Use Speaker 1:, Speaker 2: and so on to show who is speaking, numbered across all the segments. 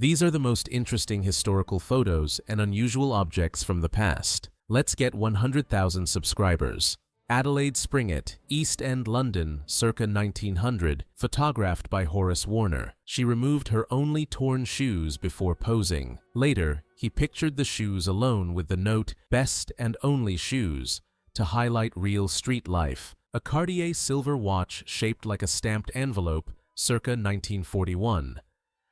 Speaker 1: These are the most interesting historical photos and unusual objects from the past. Let's get 100,000 subscribers. Adelaide Springett, East End, London, circa 1900, photographed by Horace Warner. She removed her only torn shoes before posing. Later, he pictured the shoes alone with the note, "Best and only shoes," to highlight real street life. A Cartier silver watch shaped like a stamped envelope, circa 1941.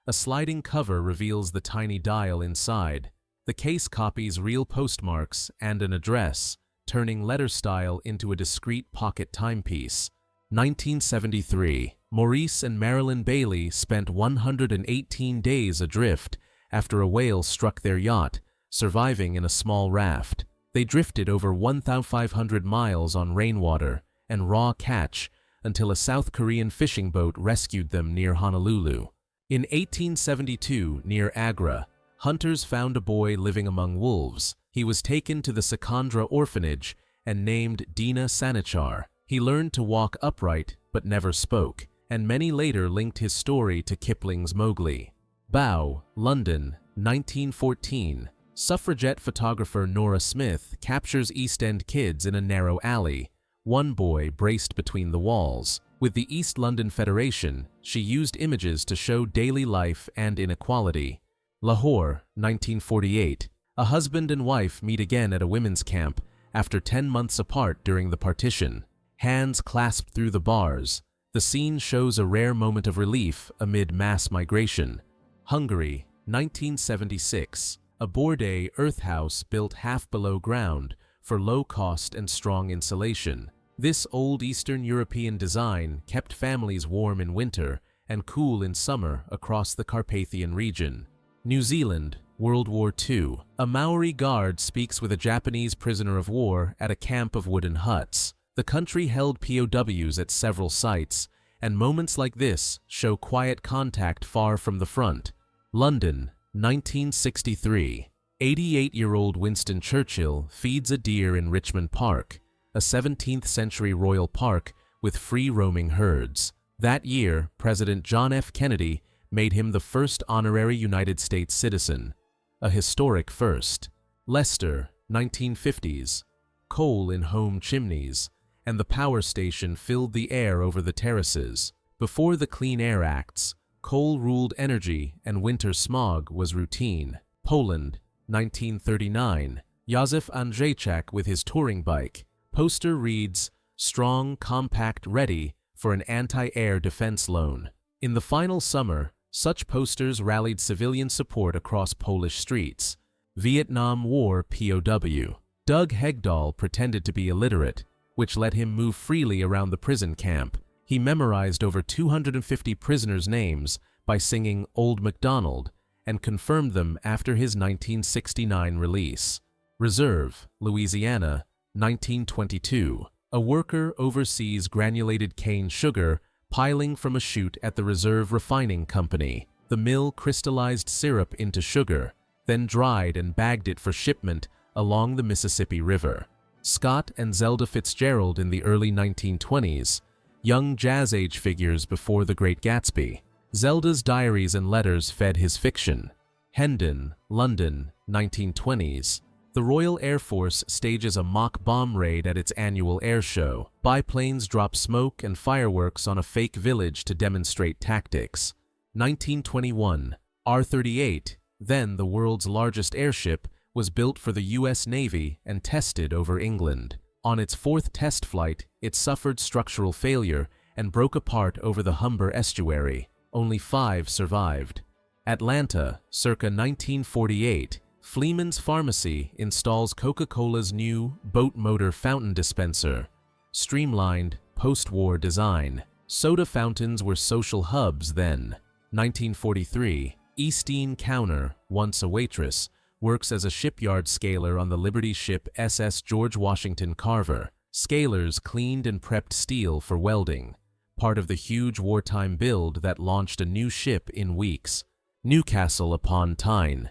Speaker 1: A sliding cover reveals the tiny dial inside. The case copies real postmarks and an address, turning letter style into a discreet pocket timepiece. 1973. Maurice and Marilyn Bailey spent 118 days adrift after a whale struck their yacht, surviving in a small raft. They drifted over 1,500 miles on rainwater and raw catch until a South Korean fishing boat rescued them near Honolulu. In 1872, near Agra, hunters found a boy living among wolves. He was taken to the Sikandra orphanage and named Dina Sanichar. He learned to walk upright but never spoke, and many later linked his story to Kipling's Mowgli. Bow, London, 1914. Suffragette photographer Nora Smith captures East End kids in a narrow alley, one boy braced between the walls. With the East London Federation, she used images to show daily life and inequality. Lahore, 1948. A husband and wife meet again at a women's camp after 10 months apart during the partition. Hands clasped through the bars, the scene shows a rare moment of relief amid mass migration. Hungary, 1976. A Bourdais earth house built half below ground for low cost and strong insulation. This old Eastern European design kept families warm in winter and cool in summer across the Carpathian region. New Zealand, World War II. A Maori guard speaks with a Japanese prisoner of war at a camp of wooden huts. The country held POWs at several sites, and moments like this show quiet contact far from the front. London, 1963. 88-year-old Winston Churchill feeds a deer in Richmond Park, a 17th-century royal park with free-roaming herds. That year, President John F. Kennedy made him the first honorary United States citizen, a historic first. Leicester, 1950s. Coal in home chimneys, and the power station filled the air over the terraces. Before the Clean Air Acts, coal ruled energy and winter smog was routine. Poland, 1939. Józef Andrzejczak with his touring bike. Poster reads, "Strong, compact, ready for an anti-air defense loan." In the final summer, such posters rallied civilian support across Polish streets. Vietnam War POW. Doug Hegdahl pretended to be illiterate, which let him move freely around the prison camp. He memorized over 250 prisoners' names by singing Old MacDonald and confirmed them after his 1969 release. Reserve, Louisiana, 1922. A worker oversees granulated cane sugar piling from a chute at the Reserve Refining Company. The mill crystallized syrup into sugar, then dried and bagged it for shipment along the Mississippi River. Scott and Zelda Fitzgerald in the early 1920s, young jazz-age figures before The Great Gatsby. Zelda's diaries and letters fed his fiction. Hendon, London, 1920s. The Royal Air Force stages a mock bomb raid at its annual air show. Biplanes drop smoke and fireworks on a fake village to demonstrate tactics. 1921. R-38, then the world's largest airship, was built for the U.S. Navy and tested over England. On its fourth test flight, it suffered structural failure and broke apart over the Humber estuary. Only 5 survived. Atlanta, circa 1948. Fleeman's Pharmacy installs Coca-Cola's new boat motor fountain dispenser. Streamlined, post-war design. Soda fountains were social hubs then. 1943. Eastine Cowner, once a waitress, works as a shipyard scaler on the Liberty ship SS George Washington Carver. Scalers cleaned and prepped steel for welding, part of the huge wartime build that launched a new ship in weeks. Newcastle upon Tyne.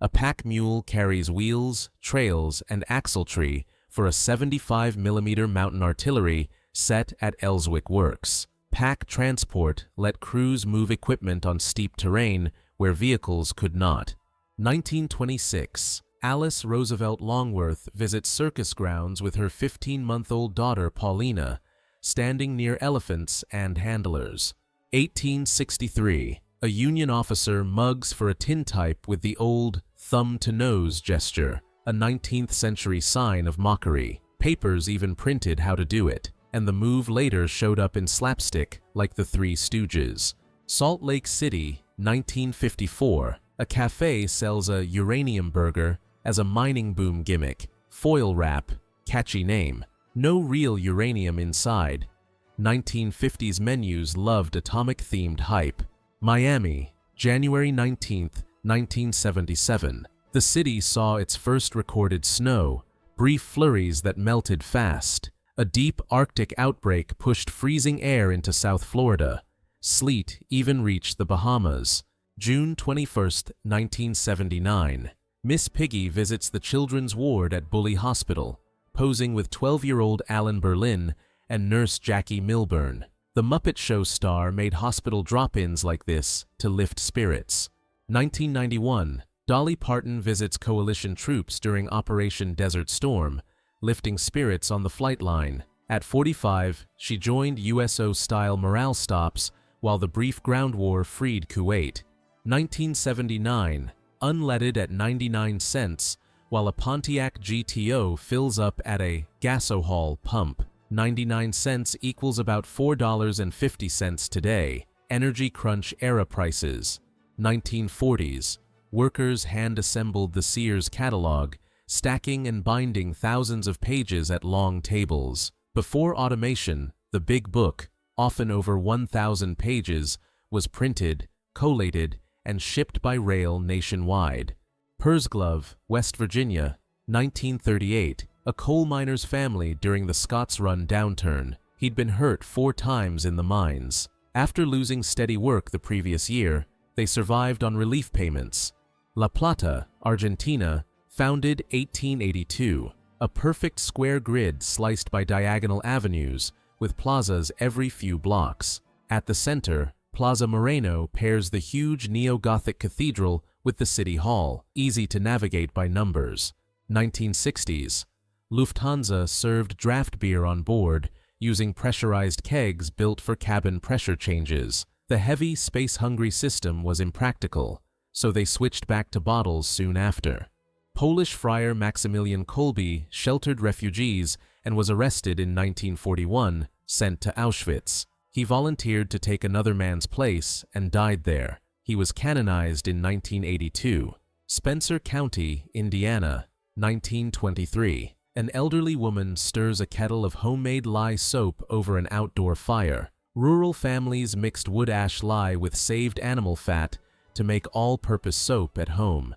Speaker 1: A pack mule carries wheels, trails, and axletree for a 75mm mountain artillery set at Elswick Works. Pack transport let crews move equipment on steep terrain where vehicles could not. 1926. Alice Roosevelt Longworth visits circus grounds with her 15-month-old daughter Paulina, standing near elephants and handlers. 1863. A Union officer mugs for a tintype with the old thumb-to-nose gesture, a 19th-century sign of mockery. Papers even printed how to do it, and the move later showed up in slapstick like the Three Stooges. Salt Lake City, 1954. A cafe sells a uranium burger as a mining boom gimmick. Foil wrap, catchy name. No real uranium inside. 1950s menus loved atomic-themed hype. Miami, January 19, 1977. The city saw its first recorded snow, brief flurries that melted fast. A deep Arctic outbreak pushed freezing air into South Florida. Sleet even reached the Bahamas. June 21, 1979. Miss Piggy visits the children's ward at Bully Hospital, posing with 12-year-old Alan Berlin and nurse Jackie Milburn. The Muppet Show star made hospital drop-ins like this to lift spirits. 1991. Dolly Parton visits coalition troops during Operation Desert Storm, lifting spirits on the flight line. At 45, she joined USO-style morale stops while the brief ground war freed Kuwait. 1979. Unleaded at 99 cents, while a Pontiac GTO fills up at a gasohol pump. 99 cents equals about $4.50 today. Energy crunch era prices. 1940s. Workers hand-assembled the Sears catalog, stacking and binding thousands of pages at long tables. Before automation, the big book, often over 1,000 pages, was printed, collated, and shipped by rail nationwide. Pursglove, West Virginia, 1938. A coal miner's family during the Scots Run downturn. He'd been hurt 4 times in the mines. After losing steady work the previous year, they survived on relief payments. La Plata, Argentina, founded 1882. A perfect square grid sliced by diagonal avenues, with plazas every few blocks. At the center, Plaza Moreno pairs the huge neo-Gothic cathedral with the city hall, easy to navigate by numbers. 1960s. Lufthansa served draft beer on board, using pressurized kegs built for cabin pressure changes. The heavy, space-hungry system was impractical, so they switched back to bottles soon after. Polish friar Maximilian Kolbe sheltered refugees and was arrested in 1941, sent to Auschwitz. He volunteered to take another man's place and died there. He was canonized in 1982. Spencer County, Indiana, 1923. An elderly woman stirs a kettle of homemade lye soap over an outdoor fire. Rural families mixed wood ash lye with saved animal fat to make all-purpose soap at home.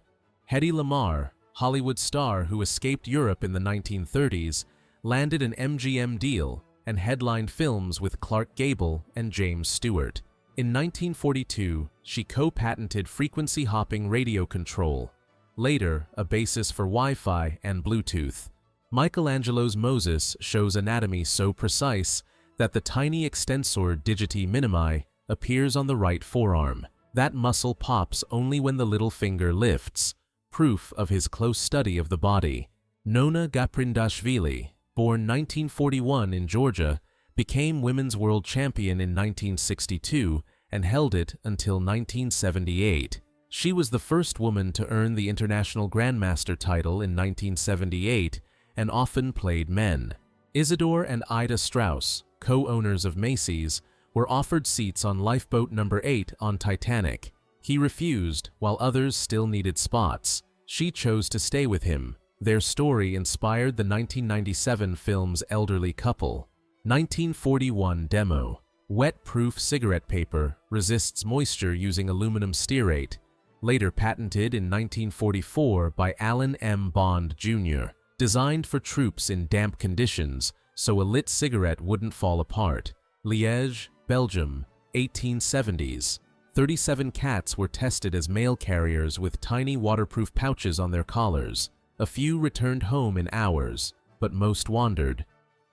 Speaker 1: Hedy Lamarr, Hollywood star who escaped Europe in the 1930s, landed an MGM deal and headlined films with Clark Gable and James Stewart. In 1942, she co-patented frequency-hopping radio control, later a basis for Wi-Fi and Bluetooth. Michelangelo's Moses shows anatomy so precise that the tiny extensor digiti minimi appears on the right forearm. That muscle pops only when the little finger lifts, proof of his close study of the body. Nona Gaprindashvili, born 1941 in Georgia, became women's world champion in 1962 and held it until 1978. She was the first woman to earn the International Grandmaster title in 1978 and often played men. Isidore and Ida Strauss, co-owners of Macy's, were offered seats on Lifeboat No. 8 on Titanic. He refused, while others still needed spots. She chose to stay with him. Their story inspired the 1997 film's Elderly Couple. 1941 demo. Wet-proof cigarette paper resists moisture using aluminum stearate, later patented in 1944 by Alan M. Bond, Jr. Designed for troops in damp conditions so a lit cigarette wouldn't fall apart. Liège, Belgium, 1870s. 37 cats were tested as mail carriers with tiny waterproof pouches on their collars. A few returned home in hours, but most wandered.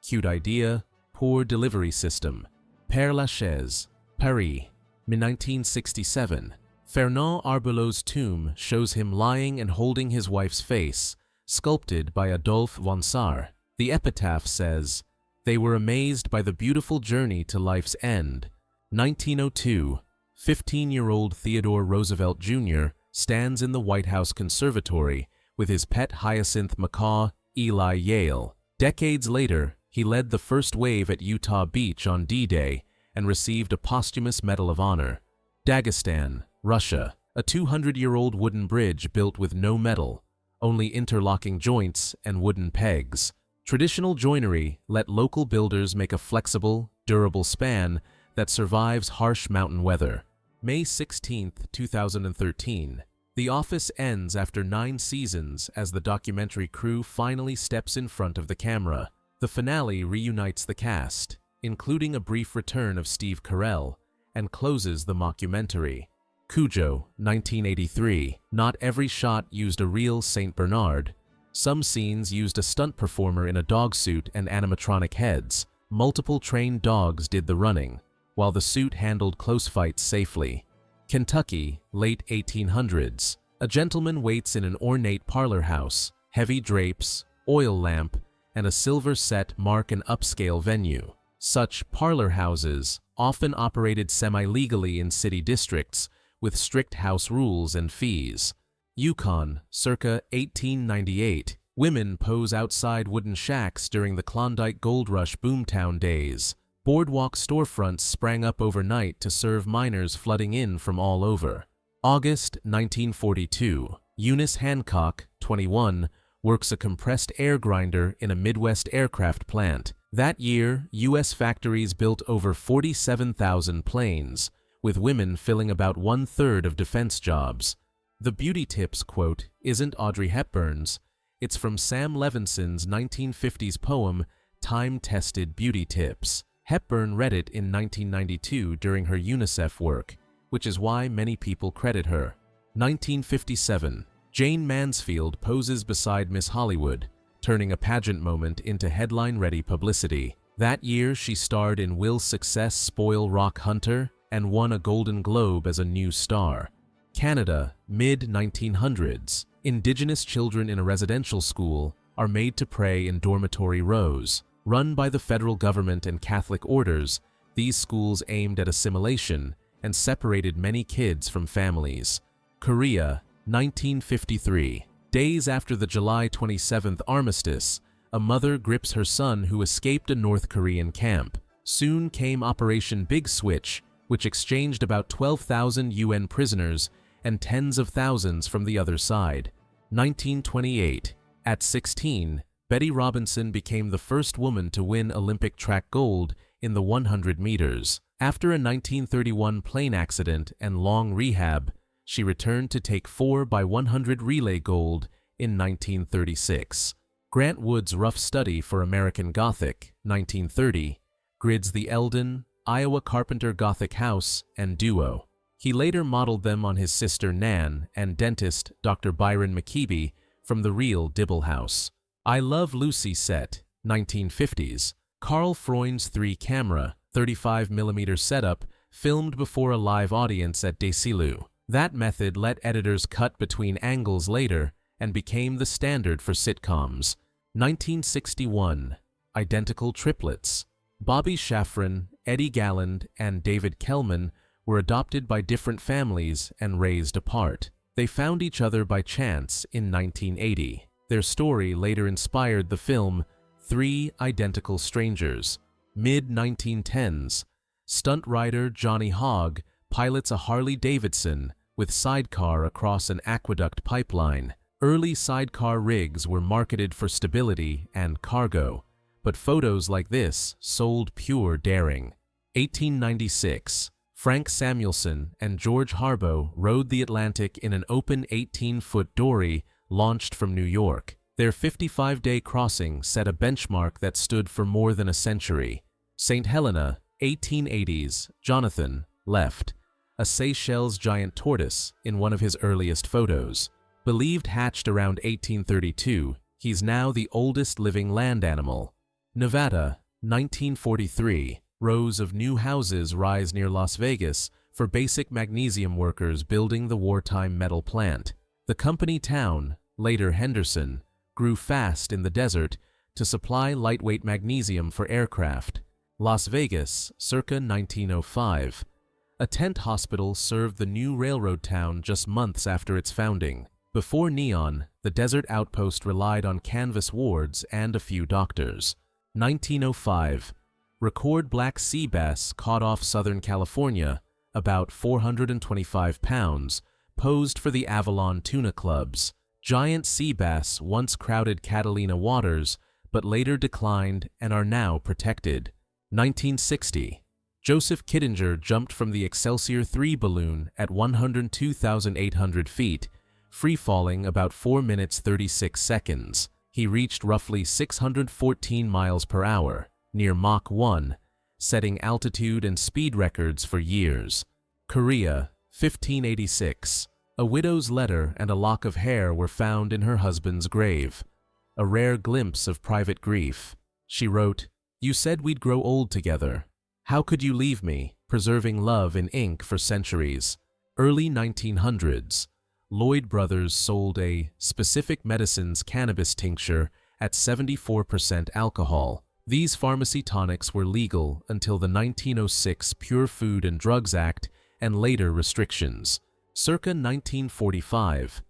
Speaker 1: Cute idea, poor delivery system. Père Lachaise, Paris, 1967. Fernand Arbelot's tomb shows him lying and holding his wife's face, sculpted by Adolphe Vonsart. The epitaph says, "They were amazed by the beautiful journey to life's end." 1902, 15-year-old Theodore Roosevelt Jr. stands in the White House Conservatory with his pet hyacinth macaw, Eli Yale. Decades later, he led the first wave at Utah Beach on D-Day and received a posthumous Medal of Honor. Dagestan, Russia, a 200-year-old wooden bridge built with no metal, only interlocking joints and wooden pegs. Traditional joinery let local builders make a flexible, durable span that survives harsh mountain weather. May 16, 2013. The Office ends after 9 seasons as the documentary crew finally steps in front of the camera. The finale reunites the cast, including a brief return of Steve Carell, and closes the mockumentary. Cujo, 1983. Not every shot used a real St. Bernard. Some scenes used a stunt performer in a dog suit and animatronic heads. Multiple trained dogs did the running, while the suit handled close fights safely. Kentucky, late 1800s. A gentleman waits in an ornate parlor house. Heavy drapes, oil lamp, and a silver set mark an upscale venue. Such parlor houses often operated semi-legally in city districts with strict house rules and fees. Yukon, circa 1898. Women pose outside wooden shacks during the Klondike Gold Rush boomtown days. Boardwalk storefronts sprang up overnight to serve miners flooding in from all over. August 1942. Eunice Hancock, 21, works a compressed air grinder in a Midwest aircraft plant. That year, U.S. factories built over 47,000 planes, with women filling about 1/3 of defense jobs. The beauty tips quote isn't Audrey Hepburn's. It's from Sam Levinson's 1950s poem, Time-Tested Beauty Tips. Hepburn read it in 1992 during her UNICEF work, which is why many people credit her. 1957. Jane Mansfield poses beside Miss Hollywood, turning a pageant moment into headline-ready publicity. That year, she starred in Will Success Spoil Rock Hunter and won a Golden Globe as a new star. Canada, mid-1900s. Indigenous children in a residential school are made to pray in dormitory rows. Run by the federal government and Catholic orders, these schools aimed at assimilation and separated many kids from families. Korea, 1953. Days after the July 27th armistice, a mother grips her son who escaped a North Korean camp. Soon came Operation Big Switch, which exchanged about 12,000 UN prisoners and tens of thousands from the other side. 1928. At 16, Betty Robinson became the first woman to win Olympic track gold in the 100 meters. After a 1931 plane accident and long rehab, she returned to take 4x100 relay gold in 1936. Grant Wood's rough study for American Gothic, 1930, grids the Eldon, Iowa carpenter Gothic house and duo. He later modeled them on his sister Nan and dentist Dr. Byron McKeeby from the real Dibble House. I Love Lucy set, 1950s. Carl Freund's 3-camera, 35mm setup filmed before a live audience at Desilu. That method let editors cut between angles later and became the standard for sitcoms. 1961. Identical triplets. Bobby Shafran, Eddie Galland, and David Kellman were adopted by different families and raised apart. They found each other by chance in 1980. Their story later inspired the film Three Identical Strangers. Mid-1910s. Stunt rider Johnny Hogg pilots a Harley-Davidson with sidecar across an aqueduct pipeline. Early sidecar rigs were marketed for stability and cargo, but photos like this sold pure daring. 1896. Frank Samuelson and George Harbaugh rode the Atlantic in an open 18-foot dory launched from New York. Their 55-day crossing set a benchmark that stood for more than a century. St. Helena, 1880s. Jonathan left a Seychelles giant tortoise in one of his earliest photos. Believed hatched around 1832, he's now the oldest living land animal. Nevada, 1943. Rows of new houses rise near Las Vegas for for basic magnesium workers building the wartime metal plant. The company town, later Henderson, grew fast in the desert to supply lightweight magnesium for aircraft. Las Vegas, circa 1905. A tent hospital served the new railroad town just months after its founding. Before neon, the desert outpost relied on canvas wards and a few doctors. 1905. Record black sea bass caught off Southern California, about 425 pounds, posed for the Avalon tuna clubs. Giant sea bass once crowded Catalina waters, but later declined and are now protected. 1960. Joseph Kittinger jumped from the Excelsior 3 balloon at 102,800 feet, free-falling about 4 minutes 36 seconds. He reached roughly 614 miles per hour, near Mach 1, setting altitude and speed records for years. Korea, 1586. A widow's letter and a lock of hair were found in her husband's grave. A rare glimpse of private grief. She wrote, "You said we'd grow old together. How could you leave me, preserving love in ink for centuries?" Early 1900s. Lloyd Brothers sold a specific medicines cannabis tincture at 74% alcohol. These pharmacy tonics were legal until the 1906 Pure Food and Drugs Act and later restrictions. Circa 1945.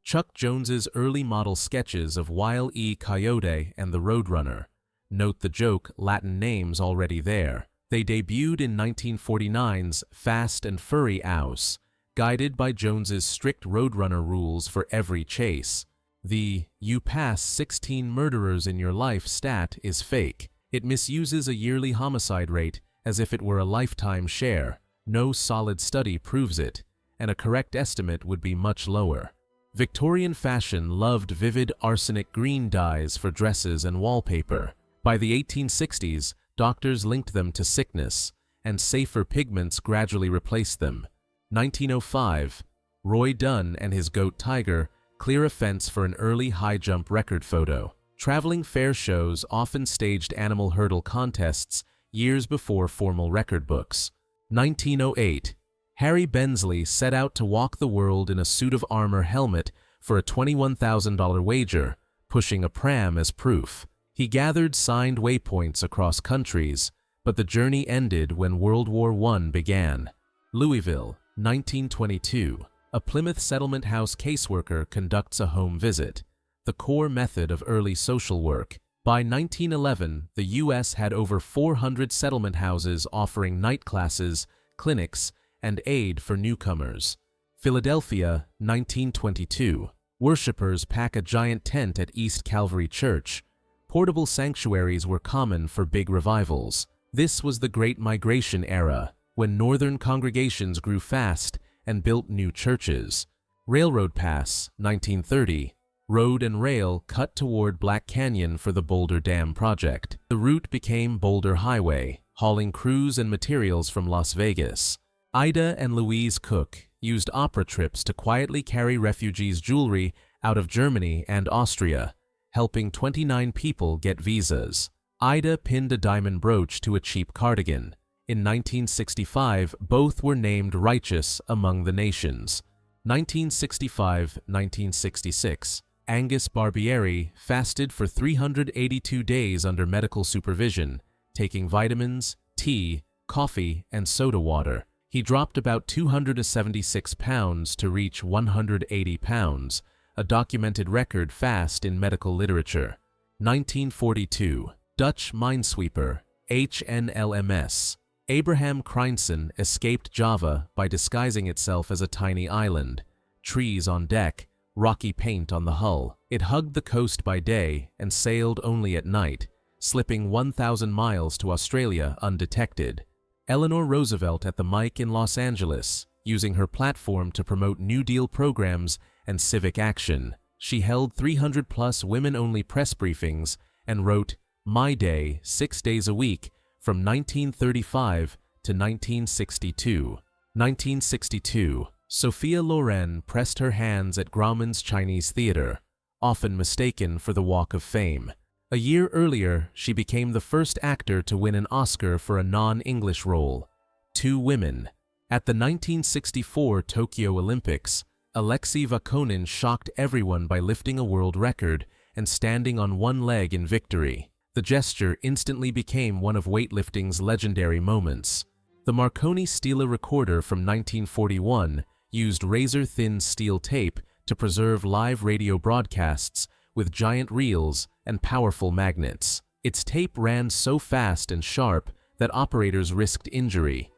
Speaker 1: Chuck Jones's early model sketches of Wile E. Coyote and the Roadrunner. Note the joke, Latin names already there. They debuted in 1949's Fast and Furry Ouse, guided by Jones's strict Roadrunner rules for every chase. The "you pass 16 murderers in your life" stat is fake. It misuses a yearly homicide rate as if it were a lifetime share. No solid study proves it, and a correct estimate would be much lower. Victorian fashion loved vivid arsenic green dyes for dresses and wallpaper. By the 1860s, doctors linked them to sickness, and safer pigments gradually replaced them. 1905. Roy Dunn and his goat Tiger clear a fence for an early high-jump record photo. Traveling fair shows often staged animal hurdle contests years before formal record books. 1908. Harry Bensley set out to walk the world in a suit of armor helmet for a $21,000 wager, pushing a pram as proof. He gathered signed waypoints across countries, but the journey ended when World War I began. Louisville, 1922. A Plymouth settlement house caseworker conducts a home visit, the core method of early social work. By 1911, the U.S. had over 400 settlement houses offering night classes, clinics, and aid for newcomers. Philadelphia, 1922. Worshippers pack a giant tent at East Calvary Church. Portable sanctuaries were common for big revivals. This was the Great Migration era, when northern congregations grew fast and built new churches. Railroad Pass, 1930. Road and rail cut toward Black Canyon for the Boulder Dam project. The route became Boulder Highway, hauling crews and materials from Las Vegas. Ida and Louise Cook used opera trips to quietly carry refugees' jewelry out of Germany and Austria, helping 29 people get visas. Ida pinned a diamond brooch to a cheap cardigan. In 1965, both were named righteous among the nations. 1965-1966. Angus Barbieri fasted for 382 days under medical supervision, taking vitamins, tea, coffee, and soda water. He dropped about 276 pounds to reach 180 pounds, a documented record fast in medical literature. 1942. Dutch minesweeper, HNLMS. Abraham Kreinsen escaped Java by disguising itself as a tiny island. Trees on deck, rocky paint on the hull. It hugged the coast by day and sailed only at night, slipping 1,000 miles to Australia undetected. Eleanor Roosevelt at the mic in Los Angeles, using her platform to promote New Deal programs and civic action. She held 300-plus women-only press briefings and wrote My Day 6 days a week from 1935 to 1962. 1962. Sophia Loren pressed her hands at Grauman's Chinese Theater, often mistaken for the Walk of Fame. A year earlier, she became the first actor to win an Oscar for a non-English role. Two Women. At the 1964 Tokyo Olympics, Alexei Vakonin shocked everyone by lifting a world record and standing on one leg in victory. The gesture instantly became one of weightlifting's legendary moments. The Marconi Stila recorder from 1941 used razor-thin steel tape to preserve live radio broadcasts with giant reels and powerful magnets. Its tape ran so fast and sharp that operators risked injury,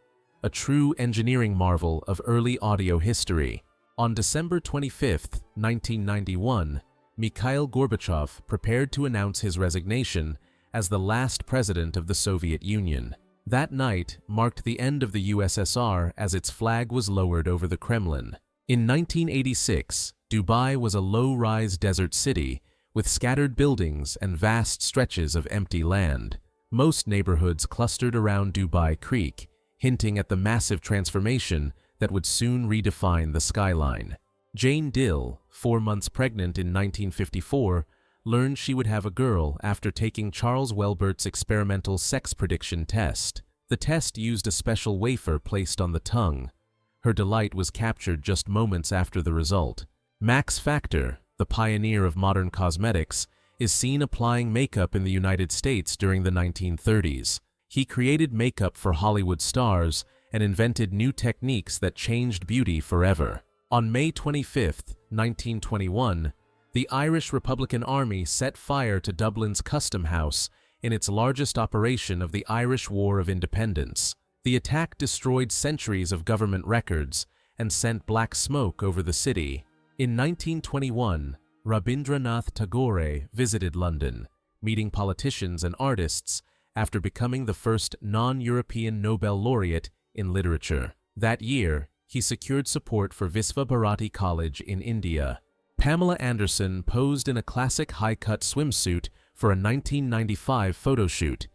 Speaker 1: a true engineering marvel of early audio history. On December 25, 1991, Mikhail Gorbachev prepared to announce his resignation as the last president of the Soviet Union. That night marked the end of the USSR as its flag was lowered over the Kremlin. In 1986, Dubai was a low-rise desert city with scattered buildings and vast stretches of empty land. Most neighborhoods clustered around Dubai Creek, hinting at the massive transformation that would soon redefine the skyline. Jane Dill, 4 months pregnant in 1954, learned she would have a girl after taking Charles Welbert's experimental sex prediction test. The test used a special wafer placed on the tongue. Her delight was captured just moments after the result. Max Factor, the pioneer of modern cosmetics, is seen applying makeup in the United States during the 1930s. He created makeup for Hollywood stars and invented new techniques that changed beauty forever. On May 25, 1921, the Irish Republican Army set fire to Dublin's Custom House in its largest operation of the Irish War of Independence. The attack destroyed centuries of government records and sent black smoke over the city. In 1921, Rabindranath Tagore visited London, meeting politicians and artists after becoming the first non-European Nobel laureate in literature. That year, he secured support for Visva Bharati College in India. Pamela Anderson posed in a classic high-cut swimsuit for a 1995 photo shoot,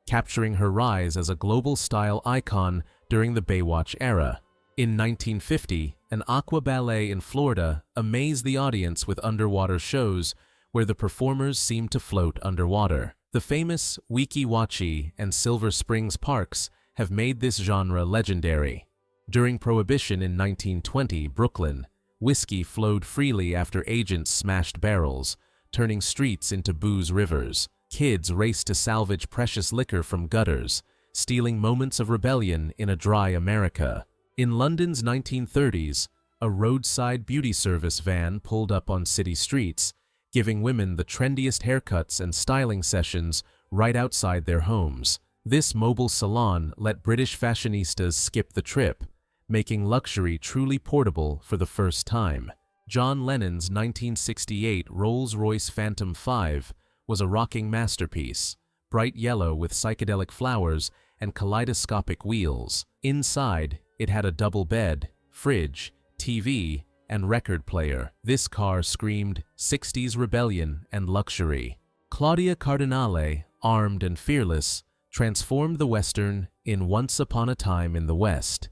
Speaker 1: capturing her rise as a global style icon during the Baywatch era. In 1950, an aqua ballet in Florida amazed the audience with underwater shows where the performers seemed to float underwater. The famous Weeki Wachee and Silver Springs parks have made this genre legendary. During Prohibition in 1920 Brooklyn, whiskey flowed freely after agents smashed barrels, turning streets into booze rivers. Kids raced to salvage precious liquor from gutters, stealing moments of rebellion in a dry America. In London's 1930s, a roadside beauty service van pulled up on city streets, giving women the trendiest haircuts and styling sessions right outside their homes. This mobile salon let British fashionistas skip the trip, making luxury truly portable for the first time. John Lennon's 1968 Rolls-Royce Phantom 5 was a rocking masterpiece, bright yellow with psychedelic flowers and kaleidoscopic wheels. Inside, it had a double bed, fridge, TV, and record player. This car screamed 60s rebellion and luxury. Claudia Cardinale, armed and fearless, transformed the Western in Once Upon a Time in the West.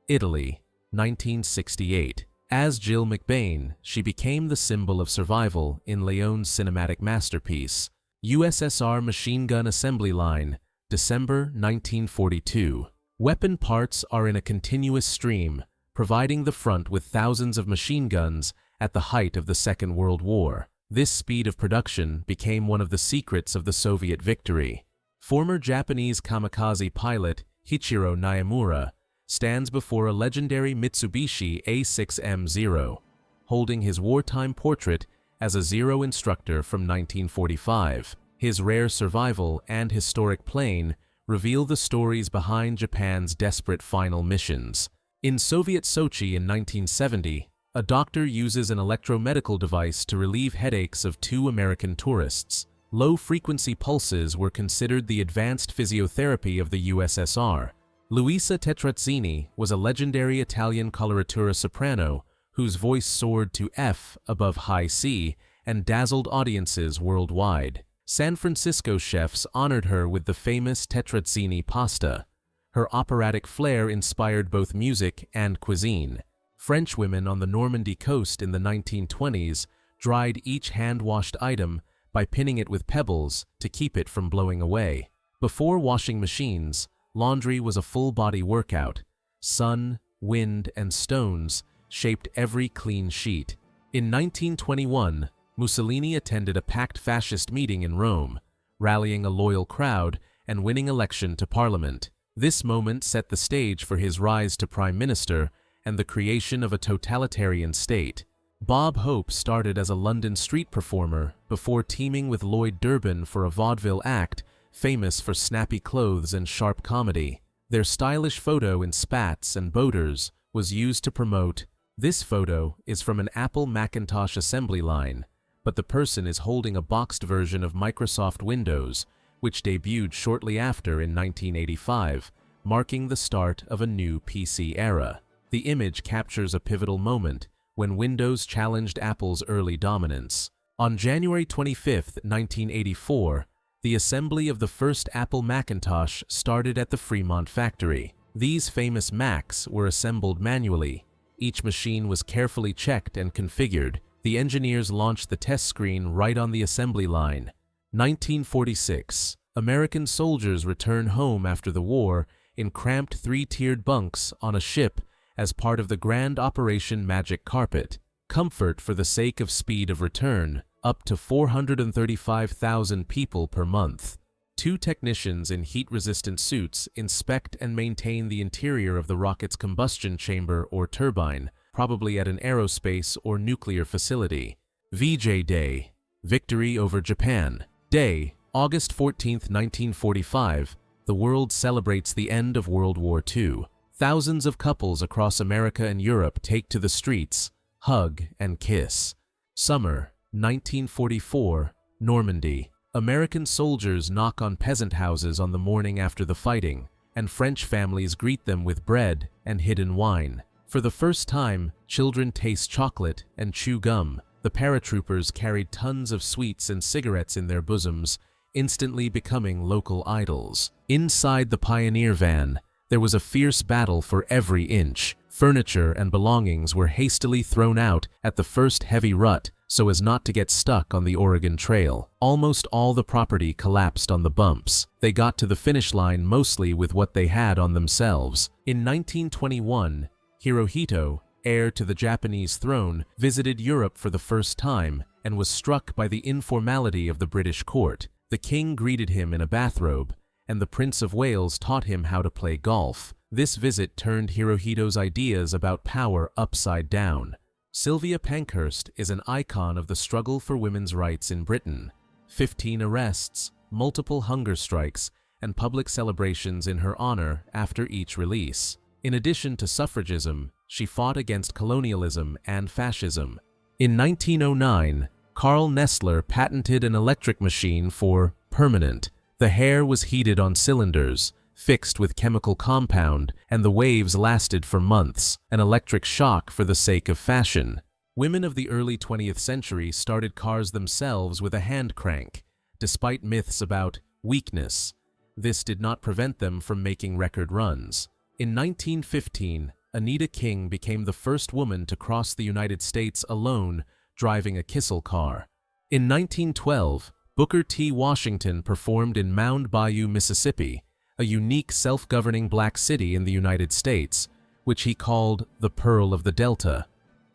Speaker 1: Italy, 1968. As Jill McBain, she became the symbol of survival in Leone's cinematic masterpiece, USSR Machine Gun Assembly Line, December 1942. Weapon parts are in a continuous stream, providing the front with thousands of machine guns at the height of the Second World War. This speed of production became one of the secrets of the Soviet victory. Former Japanese kamikaze pilot Hichiro Naimura stands before a legendary Mitsubishi A6M0, holding his wartime portrait as a Zero instructor from 1945. His rare survival and historic plane reveal the stories behind Japan's desperate final missions. In Soviet Sochi in 1970, a doctor uses an electromedical device to relieve headaches of 2 American tourists. Low-frequency pulses were considered the advanced physiotherapy of the USSR. Luisa Tetrazzini was a legendary Italian coloratura soprano whose voice soared to F above high C and dazzled audiences worldwide. San Francisco chefs honored her with the famous Tetrazzini pasta. Her operatic flair inspired both music and cuisine. French women on the Normandy coast in the 1920s dried each hand-washed item by pinning it with pebbles to keep it from blowing away. Before washing machines, laundry was a full-body workout. Sun, wind, and stones shaped every clean sheet. In 1921, Mussolini attended a packed fascist meeting in Rome, rallying a loyal crowd and winning election to parliament. This moment set the stage for his rise to prime minister and the creation of a totalitarian state. Bob Hope started as a London street performer before teaming with Lloyd Durbin for a vaudeville act famous for snappy clothes and sharp comedy. Their stylish photo in spats and boaters was used to promote. This photo is from an Apple Macintosh assembly line, but the person is holding a boxed version of Microsoft Windows, which debuted shortly after in 1985, marking the start of a new PC era. The image captures a pivotal moment when Windows challenged Apple's early dominance. On January 25, 1984, the assembly of the first Apple Macintosh started at the Fremont factory. These famous Macs were assembled manually. Each machine was carefully checked and configured. The engineers launched the test screen right on the assembly line. 1946. American soldiers return home after the war in cramped three-tiered bunks on a ship as part of the grand Operation Magic Carpet. Comfort for the sake of speed of return, up to 435,000 people per month. 2 technicians in heat-resistant suits inspect and maintain the interior of the rocket's combustion chamber or turbine, probably at an aerospace or nuclear facility. VJ Day, Victory over Japan. Day, August 14, 1945, the world celebrates the end of World War II. Thousands of couples across America and Europe take to the streets, hug and kiss. Summer, 1944, Normandy. American soldiers knock on peasant houses on the morning after the fighting, and French families greet them with bread and hidden wine. For the first time, children taste chocolate and chew gum. The paratroopers carried tons of sweets and cigarettes in their bosoms, instantly becoming local idols. Inside the Pioneer van, there was a fierce battle for every inch. Furniture and belongings were hastily thrown out at the first heavy rut so as not to get stuck on the Oregon Trail. Almost all the property collapsed on the bumps. They got to the finish line mostly with what they had on themselves. In 1921, Hirohito, heir to the Japanese throne, visited Europe for the first time and was struck by the informality of the British court. The king greeted him in a bathrobe, and the Prince of Wales taught him how to play golf. This visit turned Hirohito's ideas about power upside down. Sylvia Pankhurst is an icon of the struggle for women's rights in Britain. 15 arrests, multiple hunger strikes, and public celebrations in her honor after each release. In addition to suffragism, she fought against colonialism and fascism. In 1909, Carl Nestler patented an electric machine for permanent. The hair was heated on cylinders, fixed with chemical compound, and the waves lasted for months, an electric shock for the sake of fashion. Women of the early 20th century started cars themselves with a hand crank, despite myths about weakness. This did not prevent them from making record runs. In 1915, Anita King became the first woman to cross the United States alone, driving a Kissel car. In 1912, Booker T. Washington performed in Mound Bayou, Mississippi, a unique self-governing black city in the United States, which he called the Pearl of the Delta.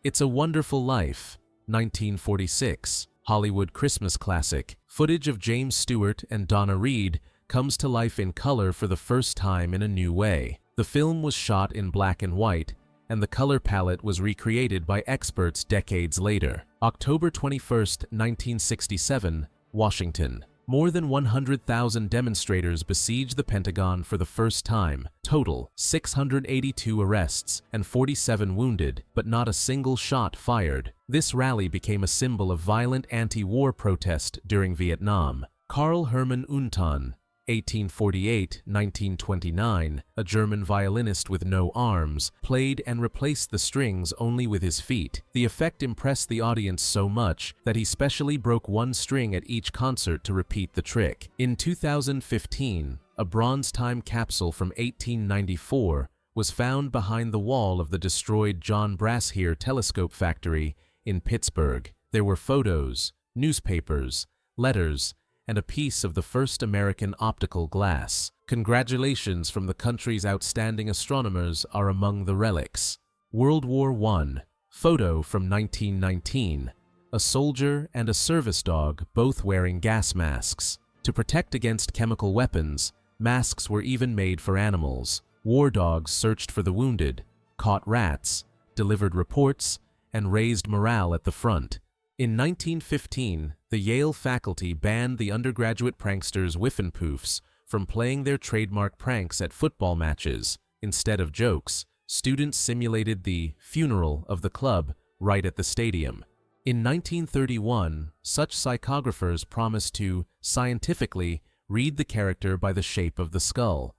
Speaker 1: It's a Wonderful Life, 1946, Hollywood Christmas classic. Footage of James Stewart and Donna Reed comes to life in color for the first time in a new way. The film was shot in black and white, and the color palette was recreated by experts decades later. October 21, 1967, Washington. More than 100,000 demonstrators besieged the Pentagon for the first time. Total, 682 arrests and 47 wounded, but not a single shot fired. This rally became a symbol of violent anti-war protest during Vietnam. Karl Hermann Unton, 1848-1929, a German violinist with no arms, played and replaced the strings only with his feet. The effect impressed the audience so much that he specially broke one string at each concert to repeat the trick. In 2015, a bronze time capsule from 1894 was found behind the wall of the destroyed John Brasshear telescope factory in Pittsburgh. There were photos, newspapers, letters, and a piece of the first American optical glass. Congratulations from the country's outstanding astronomers are among the relics. World War I. Photo from 1919. A soldier and a service dog both wearing gas masks. To protect against chemical weapons, masks were even made for animals. War dogs searched for the wounded, caught rats, delivered reports, and raised morale at the front. In 1915, the Yale faculty banned the undergraduate pranksters Whiffenpoofs from playing their trademark pranks at football matches. Instead of jokes, students simulated the funeral of the club right at the stadium. In 1931, such psychographers promised to, scientifically, read the character by the shape of the skull,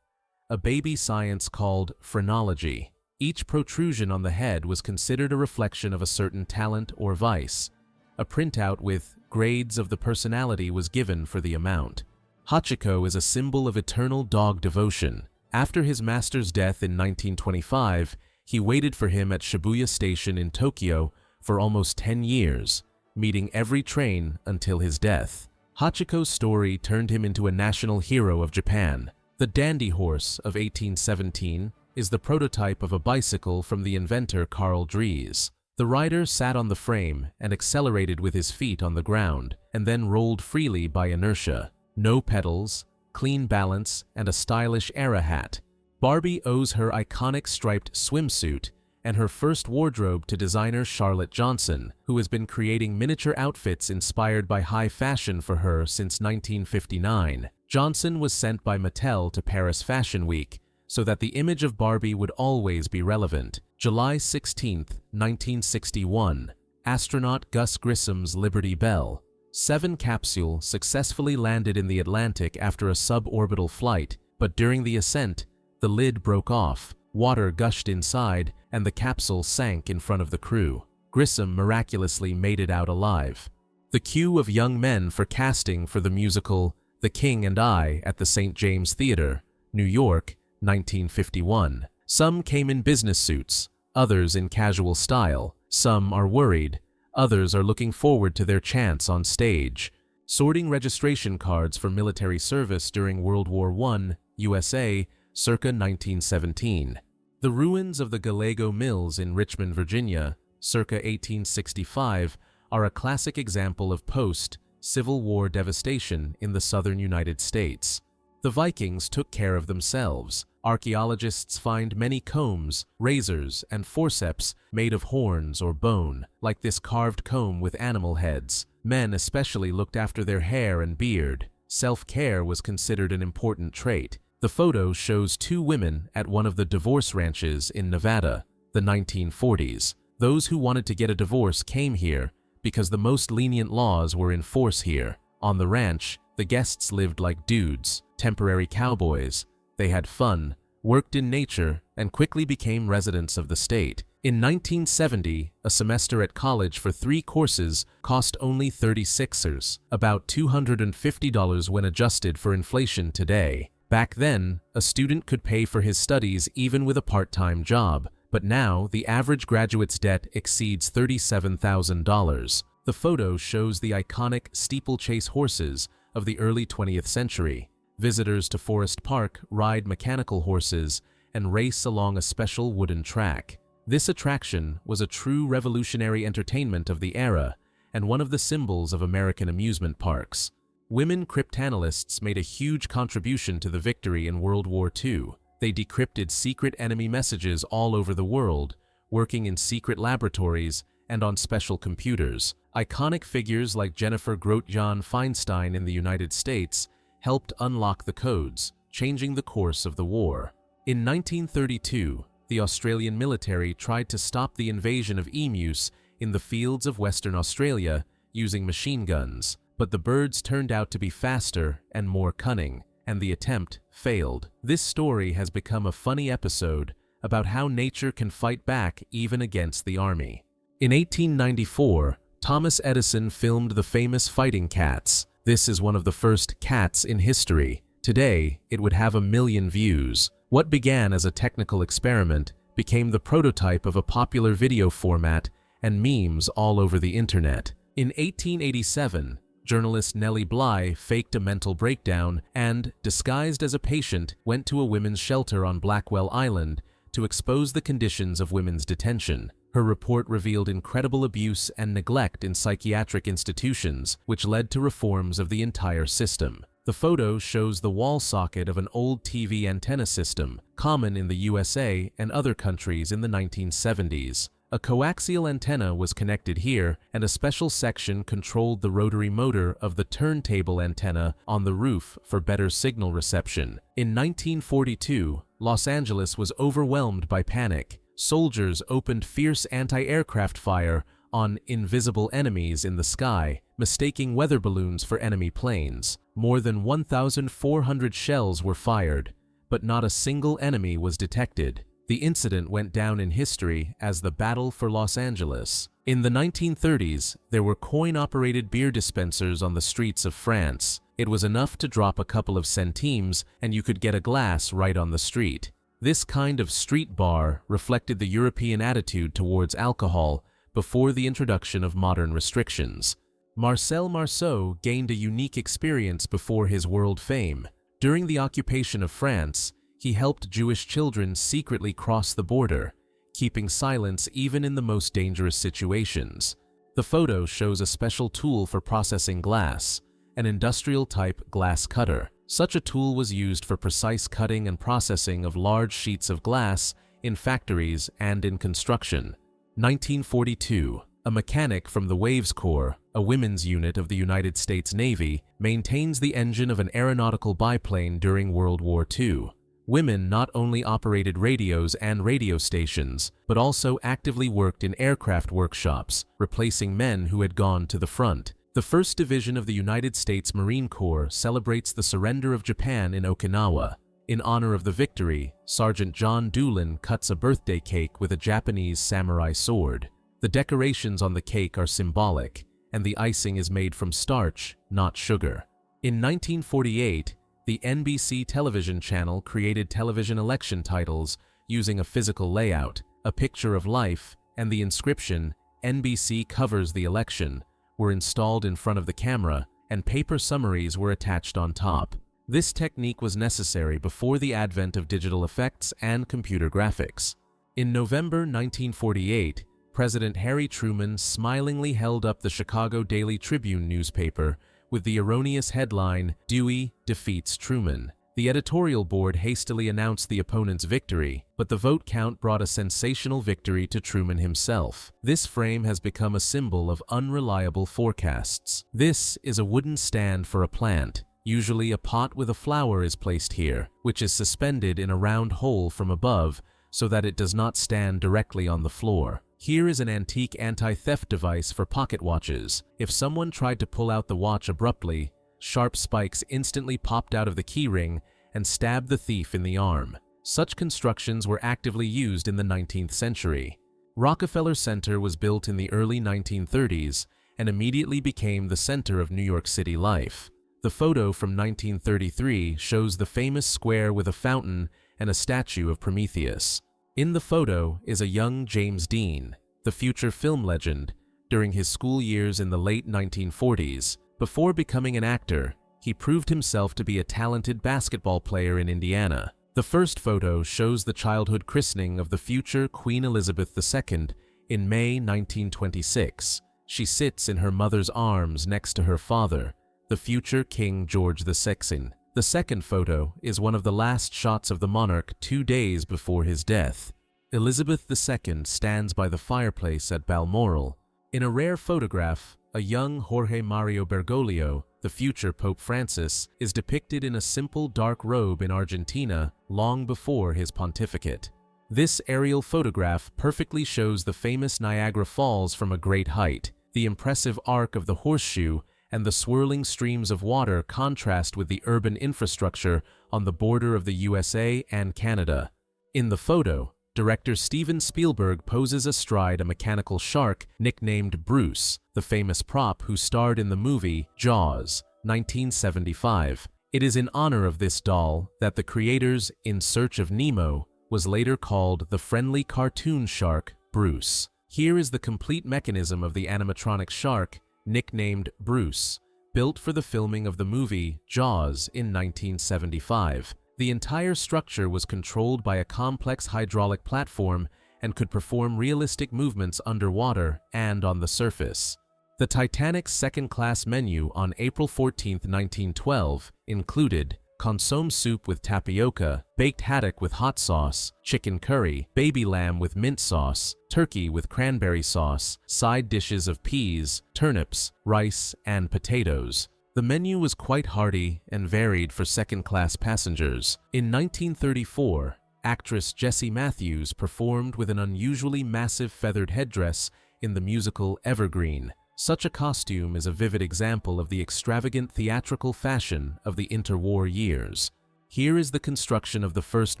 Speaker 1: a baby science called phrenology. Each protrusion on the head was considered a reflection of a certain talent or vice. A printout with grades of the personality was given for the amount. Hachiko is a symbol of eternal dog devotion. After his master's death in 1925, he waited for him at Shibuya Station in Tokyo for almost 10 years, meeting every train until his death. Hachiko's story turned him into a national hero of Japan. The dandy horse of 1817 is the prototype of a bicycle from the inventor Carl Dries. The rider sat on the frame and accelerated with his feet on the ground, and then rolled freely by inertia. No pedals, clean balance, and a stylish era hat. Barbie owes her iconic striped swimsuit and her first wardrobe to designer Charlotte Johnson, who has been creating miniature outfits inspired by high fashion for her since 1959. Johnson was sent by Mattel to Paris Fashion Week so that the image of Barbie would always be relevant. July 16, 1961. Astronaut Gus Grissom's Liberty Bell 7 capsule successfully landed in the Atlantic after a suborbital flight, but during the ascent, the lid broke off, water gushed inside, and the capsule sank in front of the crew. Grissom miraculously made it out alive. The queue of young men for casting for the musical The King and I at the St. James Theater, New York, 1951. Some came in business suits, others in casual style. Some are worried, others are looking forward to their chance on stage. Sorting registration cards for military service during World War I, USA, circa 1917. The ruins of the Gallego Mills in Richmond, Virginia, circa 1865, are a classic example of post-Civil War devastation in the southern United States. The Vikings took care of themselves. Archaeologists find many combs, razors, and forceps made of horns or bone, like this carved comb with animal heads. Men especially looked after their hair and beard. Self-care was considered an important trait. The photo shows 2 women at one of the divorce ranches in Nevada, the 1940s. Those who wanted to get a divorce came here because the most lenient laws were in force here. On the ranch, the guests lived like dudes, temporary cowboys. They had fun, worked in nature, and quickly became residents of the state. In 1970, a semester at college for 3 courses cost only $36, about $250 when adjusted for inflation today. Back then, a student could pay for his studies even with a part-time job, but now the average graduate's debt exceeds $37,000. The photo shows the iconic steeplechase horses of the early 20th century. Visitors to Forest Park ride mechanical horses and race along a special wooden track. This attraction was a true revolutionary entertainment of the era and one of the symbols of American amusement parks. Women cryptanalysts made a huge contribution to the victory in World War II. They decrypted secret enemy messages all over the world, working in secret laboratories and on special computers. Iconic figures like Jennifer Grotjahn Feinstein in the United States helped unlock the codes, changing the course of the war. In 1932, the Australian military tried to stop the invasion of emus in the fields of Western Australia using machine guns, but the birds turned out to be faster and more cunning, and the attempt failed. This story has become a funny episode about how nature can fight back even against the army. In 1894, Thomas Edison filmed the famous fighting cats. This is one of the first cats in history. Today, it would have 1 million views. What began as a technical experiment became the prototype of a popular video format and memes all over the internet. In 1887, Journalist Nellie Bly faked a mental breakdown and, disguised as a patient, went to a women's shelter on Blackwell Island to expose the conditions of women's detention. Her report revealed incredible abuse and neglect in psychiatric institutions, which led to reforms of the entire system. The photo shows the wall socket of an old TV antenna system, common in the USA and other countries in the 1970s. A coaxial antenna was connected here, and a special section controlled the rotary motor of the turntable antenna on the roof for better signal reception. In 1942, Los Angeles was overwhelmed by panic. Soldiers opened fierce anti-aircraft fire on invisible enemies in the sky, mistaking weather balloons for enemy planes. More than 1,400 shells were fired, but not a single enemy was detected. The incident went down in history as the Battle for Los Angeles. In the 1930s, there were coin-operated beer dispensers on the streets of France. It was enough to drop a couple of centimes and you could get a glass right on the street. This kind of street bar reflected the European attitude towards alcohol before the introduction of modern restrictions. Marcel Marceau gained a unique experience before his world fame. During the occupation of France, he helped Jewish children secretly cross the border, keeping silence even in the most dangerous situations. The photo shows a special tool for processing glass, an industrial-type glass cutter. Such a tool was used for precise cutting and processing of large sheets of glass in factories and in construction. 1942. A mechanic from the Waves Corps, a women's unit of the United States Navy, maintains the engine of an aeronautical biplane during World War II. Women not only operated radios and radio stations, but also actively worked in aircraft workshops, replacing men who had gone to the front. The 1st Division of the United States Marine Corps celebrates the surrender of Japan in Okinawa. In honor of the victory, Sergeant John Doolin cuts a birthday cake with a Japanese samurai sword. The decorations on the cake are symbolic, and the icing is made from starch, not sugar. In 1948, the NBC television channel created television election titles using a physical layout. A picture of life and the inscription, "NBC covers the election," were installed in front of the camera, and paper summaries were attached on top. This technique was necessary before the advent of digital effects and computer graphics. In November 1948, President Harry Truman smilingly held up the Chicago Daily Tribune newspaper with the erroneous headline, "Dewey defeats Truman." The editorial board hastily announced the opponent's victory, but the vote count brought a sensational victory to Truman himself. This frame has become a symbol of unreliable forecasts. This is a wooden stand for a plant. Usually a pot with a flower is placed here, which is suspended in a round hole from above so that it does not stand directly on the floor. Here is an antique anti-theft device for pocket watches. If someone tried to pull out the watch abruptly, sharp spikes instantly popped out of the keyring and stabbed the thief in the arm. Such constructions were actively used in the 19th century. Rockefeller Center was built in the early 1930s and immediately became the center of New York City life. The photo from 1933 shows the famous square with a fountain and a statue of Prometheus. In the photo is a young James Dean, the future film legend, during his school years in the late 1940s. Before becoming an actor, he proved himself to be a talented basketball player in Indiana. The first photo shows the childhood christening of the future Queen Elizabeth II in May 1926. She sits in her mother's arms next to her father, the future King George VI. The second photo is one of the last shots of the monarch 2 days before his death. Elizabeth II stands by the fireplace at Balmoral. In a rare photograph, a young Jorge Mario Bergoglio, the future Pope Francis, is depicted in a simple dark robe in Argentina long before his pontificate. This aerial photograph perfectly shows the famous Niagara Falls from a great height. The impressive arc of the horseshoe and the swirling streams of water contrast with the urban infrastructure on the border of the USA and Canada. In the photo, director Steven Spielberg poses astride a mechanical shark nicknamed Bruce, the famous prop who starred in the movie Jaws, 1975. It is in honor of this doll that the creators' In Search of Nemo was later called the friendly cartoon shark Bruce. Here is the complete mechanism of the animatronic shark, nicknamed Bruce. built for the filming of the movie Jaws in 1975. The entire structure was controlled by a complex hydraulic platform and could perform realistic movements underwater and on the surface. The Titanic's second-class menu on April 14, 1912 included consomme soup with tapioca, baked haddock with hot sauce, chicken curry, baby lamb with mint sauce, turkey with cranberry sauce, side dishes of peas, turnips, rice, and potatoes. The menu was quite hearty and varied for second-class passengers. In 1934, actress Jessie Matthews performed with an unusually massive feathered headdress in the musical Evergreen. Such a costume is a vivid example of the extravagant theatrical fashion of the interwar years. Here is the construction of the first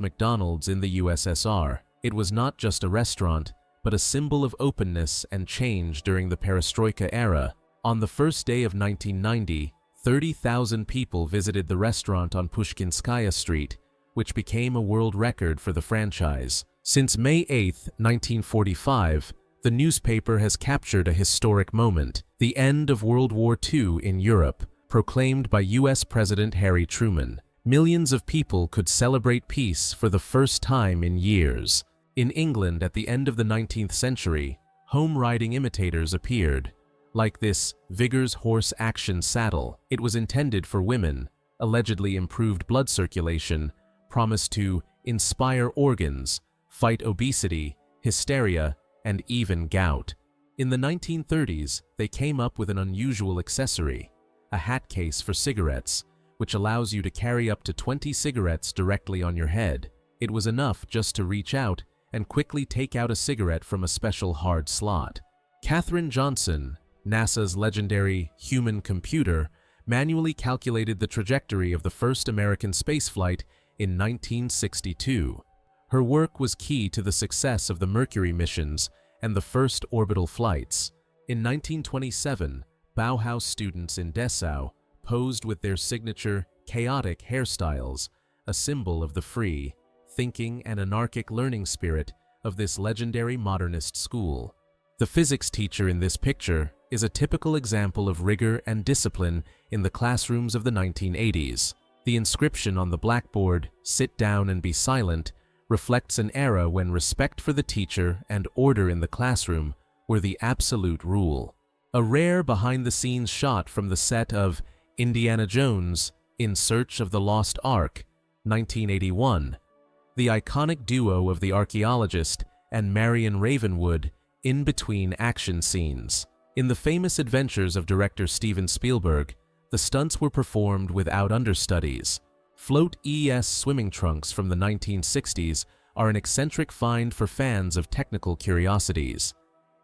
Speaker 1: McDonald's in the USSR. It was not just a restaurant, but a symbol of openness and change during the Perestroika era. On the first day of 1990, 30,000 people visited the restaurant on Pushkinskaya Street, which became a world record for the franchise. Since May 8, 1945, the newspaper has captured a historic moment, the end of World War II in Europe, proclaimed by U.S. President Harry Truman. Millions of people could celebrate peace for the first time in years. In England at the end of the 19th century, home riding imitators appeared, like this Vigor's horse action saddle. It was intended for women, allegedly improved blood circulation, promised to inspire organs, fight obesity, hysteria, and even gout. In the 1930s, they came up with an unusual accessory, a hat case for cigarettes, which allows you to carry up to 20 cigarettes directly on your head. It was enough just to reach out and quickly take out a cigarette from a special hard slot. Katherine Johnson, NASA's legendary human computer, manually calculated the trajectory of the first American spaceflight in 1962. Her work was key to the success of the Mercury missions and the first orbital flights. In 1927, Bauhaus students in Dessau posed with their signature chaotic hairstyles, a symbol of the free, thinking and anarchic learning spirit of this legendary modernist school. The physics teacher in this picture is a typical example of rigor and discipline in the classrooms of the 1980s. The inscription on the blackboard, "Sit down and be silent," reflects an era when respect for the teacher and order in the classroom were the absolute rule. A rare behind-the-scenes shot from the set of Indiana Jones, In Search of the Lost Ark, 1981. The iconic duo of the archaeologist and Marion Ravenwood in between action scenes. In the famous adventures of director Steven Spielberg, the stunts were performed without understudies. Float ES swimming trunks from the 1960s are an eccentric find for fans of technical curiosities.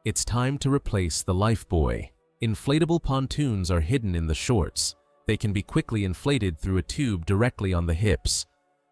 Speaker 1: It's time to replace the Lifebuoy. Inflatable pontoons are hidden in the shorts. They can be quickly inflated through a tube directly on the hips.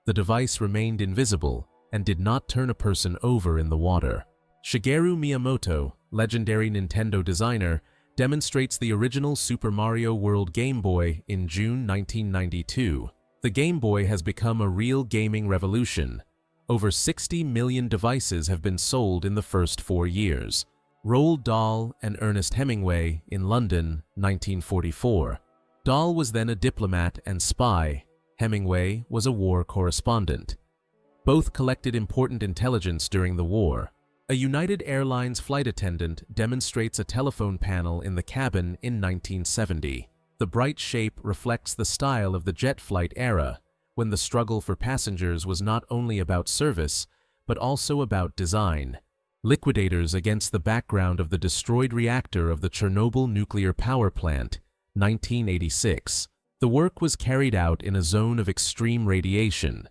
Speaker 1: The device remained invisible and did not turn a person over in the water. Shigeru Miyamoto, legendary Nintendo designer, demonstrates the original Super Mario World Game Boy in June 1992. The Game Boy has become a real gaming revolution. Over 60 million devices have been sold in the first 4 years. Roald Dahl and Ernest Hemingway in London, 1944. Dahl was then a diplomat and spy. Hemingway was a war correspondent. Both collected important intelligence during the war. A United Airlines flight attendant demonstrates a telephone panel in the cabin in 1970. The bright shape reflects the style of the jet flight era, when the struggle for passengers was not only about service, but also about design. Liquidators against the background of the destroyed reactor of the Chernobyl nuclear power plant, 1986. The work was carried out in a zone of extreme radiation.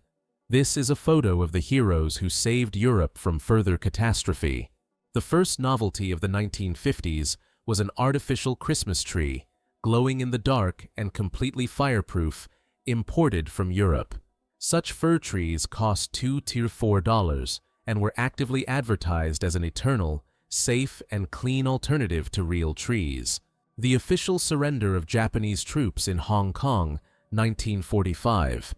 Speaker 1: This is a photo of the heroes who saved Europe from further catastrophe. The first novelty of the 1950s was an artificial Christmas tree, glowing in the dark and completely fireproof, imported from Europe. Such fir trees cost $2 to $4 and were actively advertised as an eternal, safe, and clean alternative to real trees. The official surrender of Japanese troops in Hong Kong, 1945.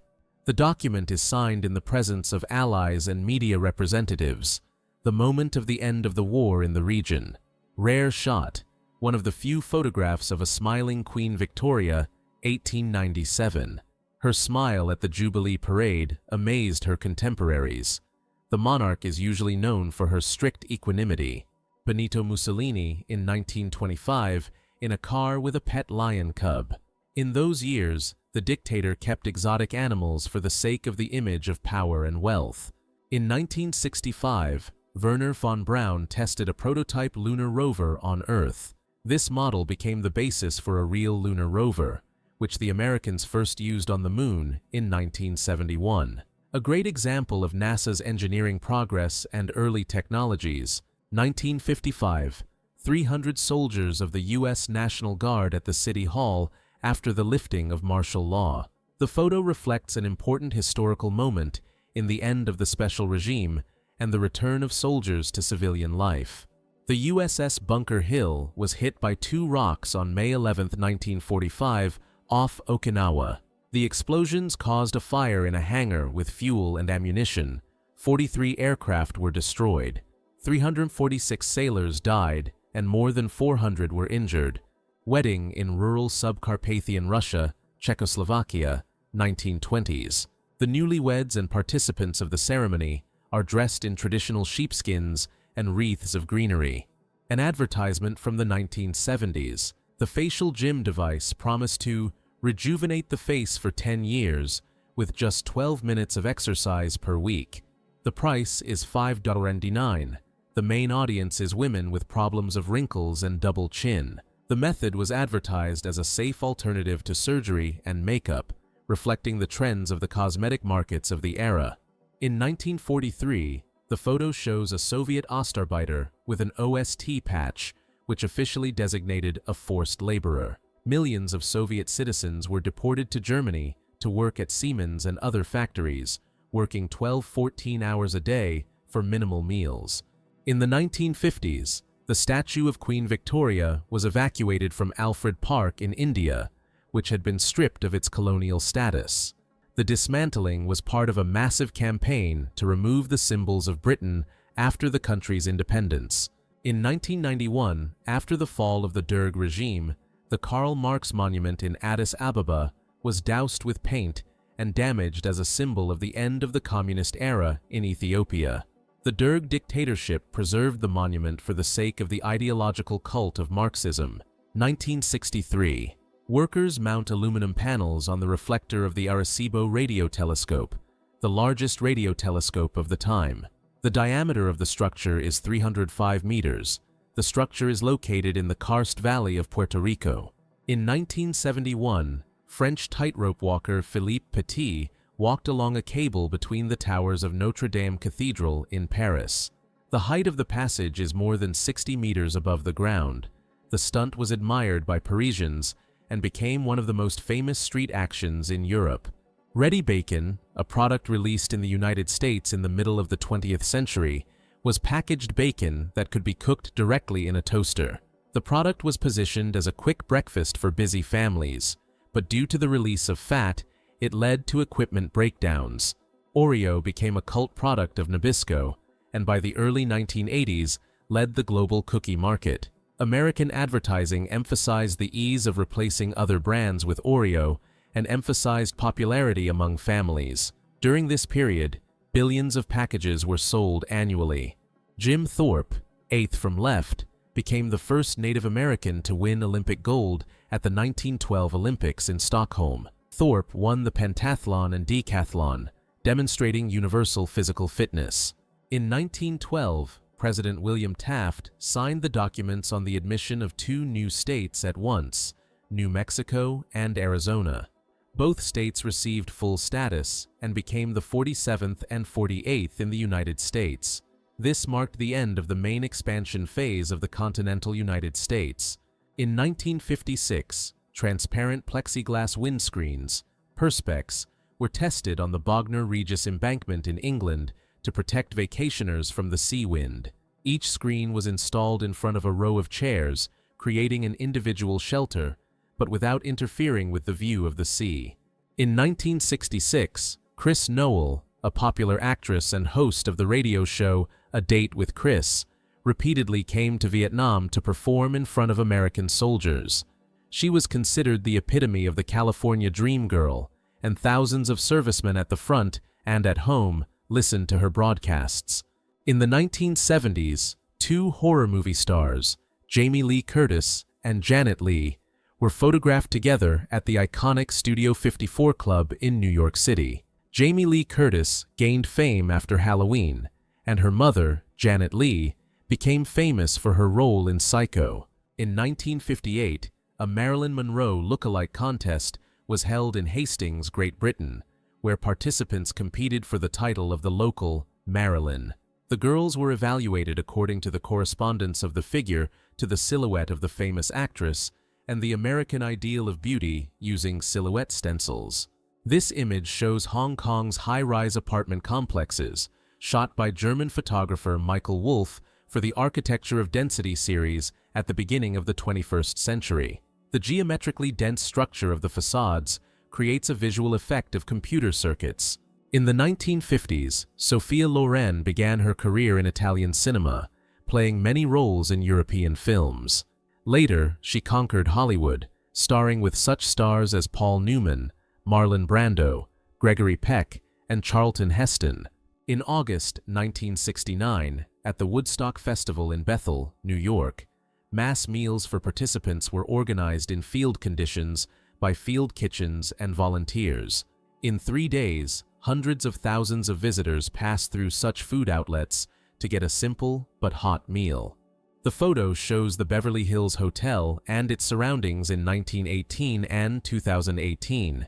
Speaker 1: The document is signed in the presence of allies and media representatives, the moment of the end of the war in the region. Rare shot. one of the few photographs of a smiling Queen Victoria, 1897. Her smile at the Jubilee Parade amazed her contemporaries. The monarch is usually known for her strict equanimity. Benito Mussolini, in 1925, in a car with a pet lion cub. In those years, the dictator kept exotic animals for the sake of the image of power and wealth. In 1965, Wernher von Braun tested a prototype lunar rover on Earth. This model became the basis for a real lunar rover, which the Americans first used on the Moon in 1971. A great example of NASA's engineering progress and early technologies. 1955, 300 soldiers of the U.S. National Guard at the City Hall after the lifting of martial law. The photo reflects an important historical moment in the end of the special regime and the return of soldiers to civilian life. The USS Bunker Hill was hit by 2 rocks on May 11, 1945, off Okinawa. The explosions caused a fire in a hangar with fuel and ammunition. 43 aircraft were destroyed. 346 sailors died, and more than 400 were injured. Wedding in rural Subcarpathian Russia, Czechoslovakia, 1920s. The newlyweds and participants of the ceremony are dressed in traditional sheepskins and wreaths of greenery. An advertisement from the 1970s. The facial gym device promised to rejuvenate the face for 10 years with just 12 minutes of exercise per week. The price is $5.99. The main audience is women with problems of wrinkles and double chin. The method was advertised as a safe alternative to surgery and makeup, reflecting the trends of the cosmetic markets of the era. In 1943, the photo shows a Soviet Ostarbeiter with an OST patch, which officially designated a forced laborer. Millions of Soviet citizens were deported to Germany to work at Siemens and other factories, working 12–14 hours a day for minimal meals. In the 1950s, the statue of Queen Victoria was evacuated from Alfred Park in India, which had been stripped of its colonial status. The dismantling was part of a massive campaign to remove the symbols of Britain after the country's independence. In 1991, after the fall of the Derg regime, the Karl Marx monument in Addis Ababa was doused with paint and damaged as a symbol of the end of the communist era in Ethiopia. The Derg dictatorship preserved the monument for the sake of the ideological cult of Marxism. 1963. Workers mount aluminum panels on the reflector of the Arecibo radio telescope, the largest radio telescope of the time. The diameter of the structure is 305 meters. The structure is located in the Karst Valley of Puerto Rico. In 1971, French tightrope walker Philippe Petit walked along a cable between the towers of Notre Dame Cathedral in Paris. The height of the passage is more than 60 meters above the ground. The stunt was admired by Parisians and became one of the most famous street actions in Europe. Ready Bacon, a product released in the United States in the middle of the 20th century, was packaged bacon that could be cooked directly in a toaster. The product was positioned as a quick breakfast for busy families, but due to the release of fat, it led to equipment breakdowns. Oreo became a cult product of Nabisco, and by the early 1980s led the global cookie market. American advertising emphasized the ease of replacing other brands with Oreo and emphasized popularity among families. During this period, billions of packages were sold annually. Jim Thorpe, 8th from left, became the first Native American to win Olympic gold at the 1912 Olympics in Stockholm. Thorpe won the pentathlon and decathlon, demonstrating universal physical fitness. In 1912, President William Taft signed the documents on the admission of 2 new states at once, New Mexico and Arizona. Both states received full status and became the 47th and 48th in the United States. This marked the end of the main expansion phase of the continental United States. In 1956, transparent plexiglass windscreens, perspex, were tested on the Bognor Regis embankment in England to protect vacationers from the sea wind. Each screen was installed in front of a row of chairs, creating an individual shelter, but without interfering with the view of the sea. In 1966, Chris Noel, a popular actress and host of the radio show A Date with Chris, repeatedly came to Vietnam to perform in front of American soldiers. She was considered the epitome of the California dream girl, and thousands of servicemen at the front and at home listened to her broadcasts. In the 1970s, two horror movie stars, Jamie Lee Curtis and Janet Leigh, were photographed together at the iconic Studio 54 Club in New York City. Jamie Lee Curtis gained fame after Halloween, and her mother, Janet Leigh, became famous for her role in Psycho. In 1958, a Marilyn Monroe look-alike contest was held in Hastings, Great Britain, where participants competed for the title of the local Marilyn. The girls were evaluated according to the correspondence of the figure to the silhouette of the famous actress and the American ideal of beauty using silhouette stencils. This image shows Hong Kong's high-rise apartment complexes, shot by German photographer Michael Wolff for the Architecture of Density series at the beginning of the 21st century. The geometrically dense structure of the facades creates a visual effect of computer circuits. In the 1950s, Sophia Loren began her career in Italian cinema, playing many roles in European films. Later, she conquered Hollywood, starring with such stars as Paul Newman, Marlon Brando, Gregory Peck, and Charlton Heston. In August 1969, at the Woodstock Festival in Bethel, New York, mass meals for participants were organized in field conditions by field kitchens and volunteers. In 3 days, hundreds of thousands of visitors passed through such food outlets to get a simple but hot meal. The photo shows the Beverly Hills Hotel and its surroundings in 1918 and 2018.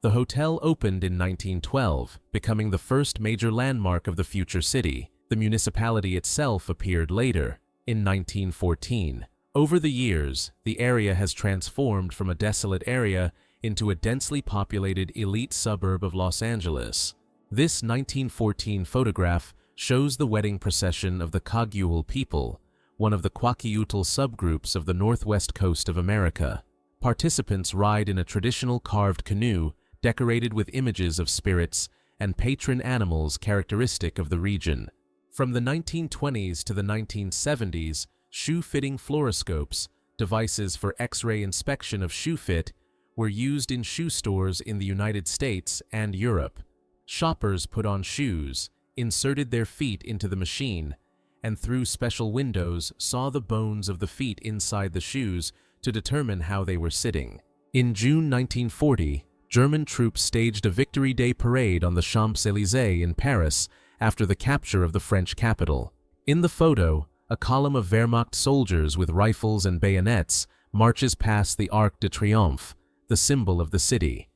Speaker 1: The hotel opened in 1912, becoming the first major landmark of the future city. The municipality itself appeared later, in 1914. Over the years, the area has transformed from a desolate area into a densely populated elite suburb of Los Angeles. This 1914 photograph shows the wedding procession of the Caguel people, one of the Kwakiutl subgroups of the northwest coast of America. Participants ride in a traditional carved canoe decorated with images of spirits and patron animals characteristic of the region. From the 1920s to the 1970s, shoe-fitting fluoroscopes, devices for X-ray inspection of shoe fit, were used in shoe stores in the United States and Europe. Shoppers put on shoes, inserted their feet into the machine, and through special windows saw the bones of the feet inside the shoes to determine how they were sitting. In June 1940, German troops staged a Victory Day parade on the Champs-Élysées in Paris after the capture of the French capital. In the photo, a column of Wehrmacht soldiers with rifles and bayonets marches past the Arc de Triomphe, the symbol of the city.